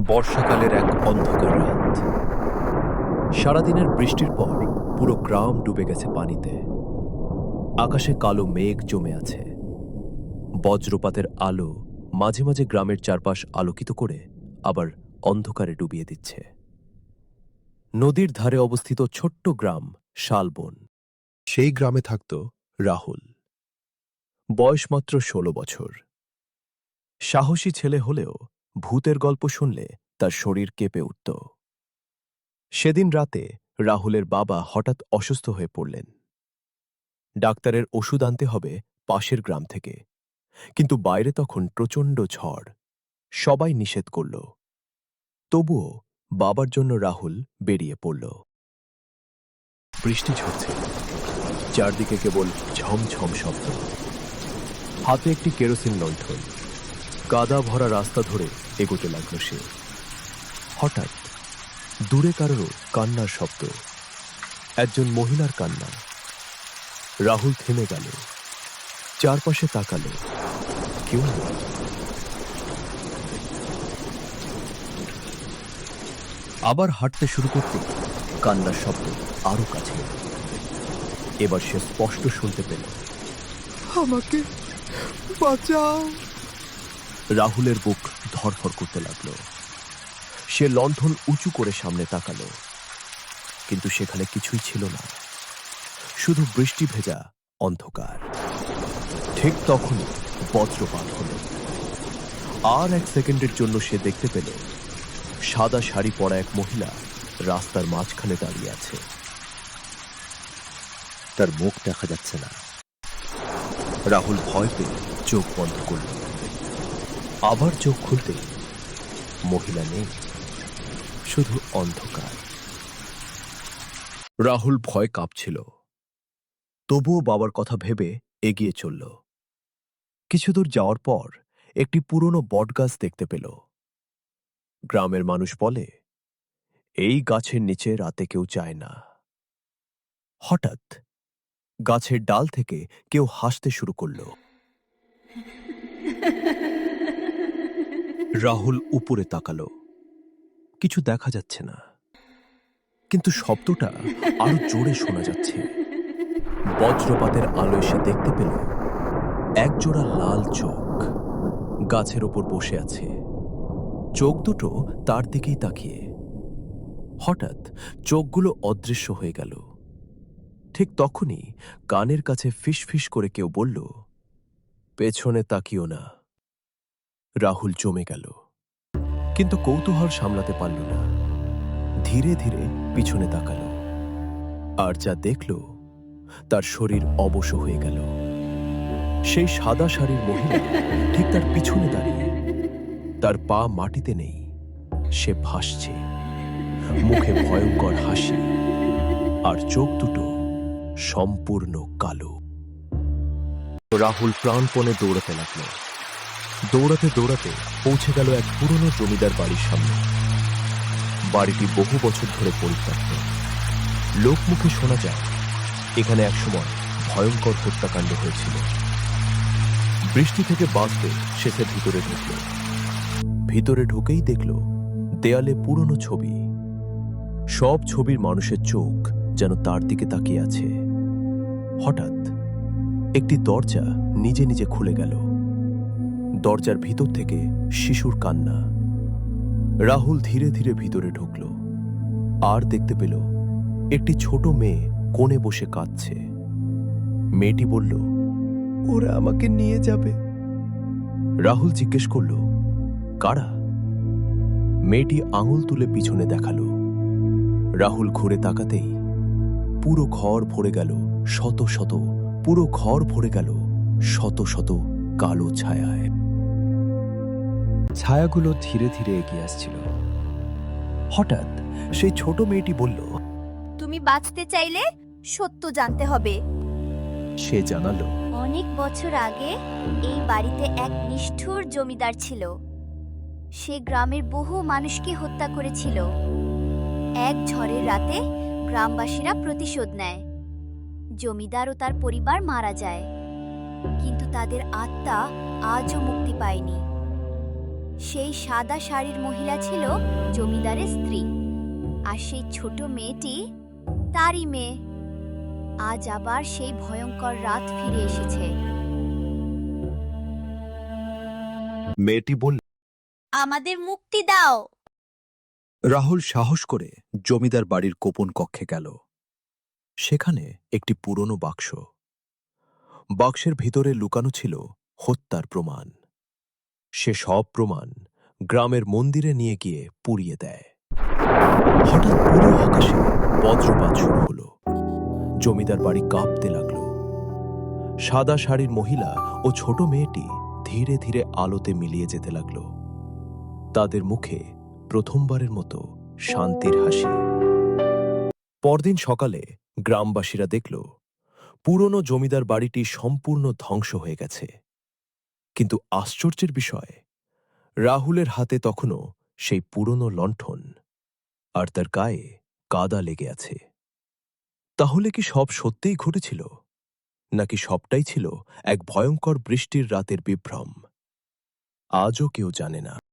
বর্ষাকালের এক অন্ধকার রাত। সারাদিনের বৃষ্টির পর পুরো গ্রাম ডুবে গেছে পানিতে। আকাশে কালো মেঘ জমে আছে। বজ্রপাতের আলো মাঝে মাঝে গ্রামের চারপাশ আলোকিত করে আবার অন্ধকারে ডুবিয়ে দিচ্ছে। নদীর ধারে অবস্থিত ছোট্ট গ্রাম শালবন। সেই গ্রামে থাকত রাহুল। বয়স মাত্র ১৬ বছর। সাহসী ছেলে হলেও ভূতের গল্প শুনলে তার শরীর কেঁপে উঠত। সেদিন রাতে রাহুলের বাবা হঠাৎ অসুস্থ হয়ে পড়লেন। ডাক্তারের ওষুধ আনতে হবে পাশের গ্রাম থেকে, কিন্তু বাইরে তখন প্রচণ্ড ঝড়। সবাই নিষেধ করল। তবুও বাবার জন্য রাহুল বেরিয়ে পড়ল। বৃষ্টি ঝরছে, চারদিকে কেবল ঝমঝম শব্দ। হাতে একটি কেরোসিন লণ্ঠন। কাদা ভরা রাস্তা ধরে এগোতে লাগল সে। হঠাৎ দূরে কারোর কান্নার শব্দ, একজন মহিলার কান্না। রাহুল থেমে গেল, চারপাশে তাকালো, কেউ নেই। আবার হাঁটতে শুরু করতে কান্নার শব্দ আরো কাছে। এবার সে স্পষ্ট শুনতে পেল, আমাকে বাঁচাও। রাহুলের বুক ধড়ফড় করতে লাগলো। সে লণ্ঠন উঁচু করে সামনে তাকালো, কিন্তু সেখানে কিছুই ছিল না, শুধু বৃষ্টি ভেজা অন্ধকার। ঠিক তখনই বজ্রপাত হল। আর এক সেকেন্ডের জন্য সে দেখতে পেল সাদা শাড়ি পরা এক মহিলা রাস্তার মাঝখানে দাঁড়িয়ে আছে। তার মুখ দেখা যাচ্ছে না। রাহুল ভয় পেয়ে চোখ বন্ধ করল। আবার চোখ খুলতে মহিলা নেই, শুধু অন্ধকার। রাহুল ভয় কাঁপছিল, তবুও বাবার কথা ভেবে এগিয়ে চলল। কিছুদূর যাওয়ার পর একটি পুরনো বটগাছ দেখতে পেল। গ্রামের মানুষ বলে, এই গাছের নিচে রাতে কেউ যায় না। হঠাৎ গাছের ডাল থেকে কেউ হাসতে শুরু করল। রাহুল উপরে তাকালো, কিছু দেখা যাচ্ছে না, কিন্তু শব্দটা আরো জোরে শোনা যাচ্ছে। বজ্রপাতের আলোয় সে দেখতে পেল একজোড়া লাল চোখ গাছের ওপর বসে আছে। চোখ দুটো তার দিকেই তাকিয়ে। হঠাৎ চোখগুলো অদৃশ্য হয়ে গেল। ঠিক তখনই কানের কাছে ফিসফিস করে কেউ বলল, পেছনে তাকিও না। রাহুল জমে গেল, কিন্তু কৌতূহল সামলাতে পারল না। ধীরে ধীরে পিছনে তাকাল, আর যা দেখল তার শরীর অবশ হয়ে গেল। সেই সাদা শাড়ির মহিলা ঠিক তার পিছনে দাঁড়িয়ে। তার পা মাটিতে নেই, সে ভাসছে, মুখে ভয়ঙ্কর হাসি, আর চোখ দুটো সম্পূর্ণ কালো। রাহুল প্রাণপণে দৌড়াতে লাগল। দৌড়াতে দৌড়াতে পৌঁছে গেল এক পুরনো জমিদার বাড়ির সামনে। বাড়িটি বহু বছর ধরে পরিত্যক্ত। লোকমুখে শোনা যায় এখানে একসময় ভয়ঙ্কর হত্যাকাণ্ড হয়েছিল। বৃষ্টি থেকে বাঁচতে শেষে ভিতরে ঢুকল। ভিতরে ঢুকেই দেখল দেয়ালে পুরনো ছবি। সব ছবির মানুষের চোখ যেন তার দিকে তাকিয়ে আছে। হঠাৎ একটি দরজা নিজে নিজে খুলে গেল। দরজার ভিতর থেকে শিশুর কান্না। রাহুল ধীরে ধীরে ভিতরে ঢুকল, আর দেখতে পেল একটি ছোট মেয়ে কোণে বসে কাঁদছে। মেয়েটি বলল, ওরা আমাকে নিয়ে যাবে। রাহুল জিজ্ঞেস করল, কারা? মেয়েটি আঙুল তুলে পিছনে দেখালো। রাহুল ঘুরে তাকাতেই পুরো ঘর ভরে গেল শত শত, পুরো ঘর ভরে গেল শত শত কালো ছায়ায়। ছায়াগুলো ধীরে ধীরে এগিয়ে আসছিল। হঠাৎ সেই ছোট মেয়েটি বলল, তুমি বাঁচতে চাইলে সত্য জানতে হবে। সে জানালো, অনেক বছর আগে এই বাড়িতে এক নিষ্ঠুর জমিদার ছিল। সে গ্রামের বহু মানুষকে হত্যা করেছিল। এক ঝড়ের রাতে গ্রামবাসীরা প্রতিশোধ নেয়। জমিদার ও তার পরিবার মারা যায়, কিন্তু তাদের আত্মা আজও মুক্তি পায়নি। সেই সাদা শাড়ির মহিলা ছিল জমিদারের স্ত্রী, আর সেই ছোট মেয়েটি তারই মেয়ে। আজ আবার সেই ভয়ঙ্কর রাত ফিরে এসেছে। মেয়েটি বলল। আমাদের মুক্তি দাও। রাহুল সাহস করে জমিদার বাড়ির গোপন কক্ষে গেল। সেখানে একটি পুরনো বাক্স। বাক্সের ভিতরে লুকানো ছিল হত্যার প্রমাণ। সে সব প্রমাণ গ্রামের মন্দিরে নিয়ে গিয়ে পুড়িয়ে দেয়। হঠাৎ পুরো আকাশে বজ্রপাত শুরু হলো। জমিদার বাড়ি কাঁপতে লাগল। সাদা শাড়ির মহিলা ও ছোট মেয়েটি ধীরে ধীরে আলোতে মিলিয়ে যেতে লাগল। তাদের মুখে প্রথমবারের মতো শান্তির হাসি। পরদিন সকালে গ্রামবাসীরা দেখল পুরনো জমিদার বাড়িটি সম্পূর্ণ ধ্বংস হয়ে গেছে। কিন্তু আশ্চর্যের বিষয়, রাহুলের হাতে তখনও সেই পুরনো লণ্ঠন, আর তার গায়ে কাদা লেগে আছে। তাহলে কি সব সত্যিই ঘটেছিল, নাকি সবটাই ছিল এক ভয়ঙ্কর বৃষ্টির রাতের বিভ্রম? আজও কেউ জানে না।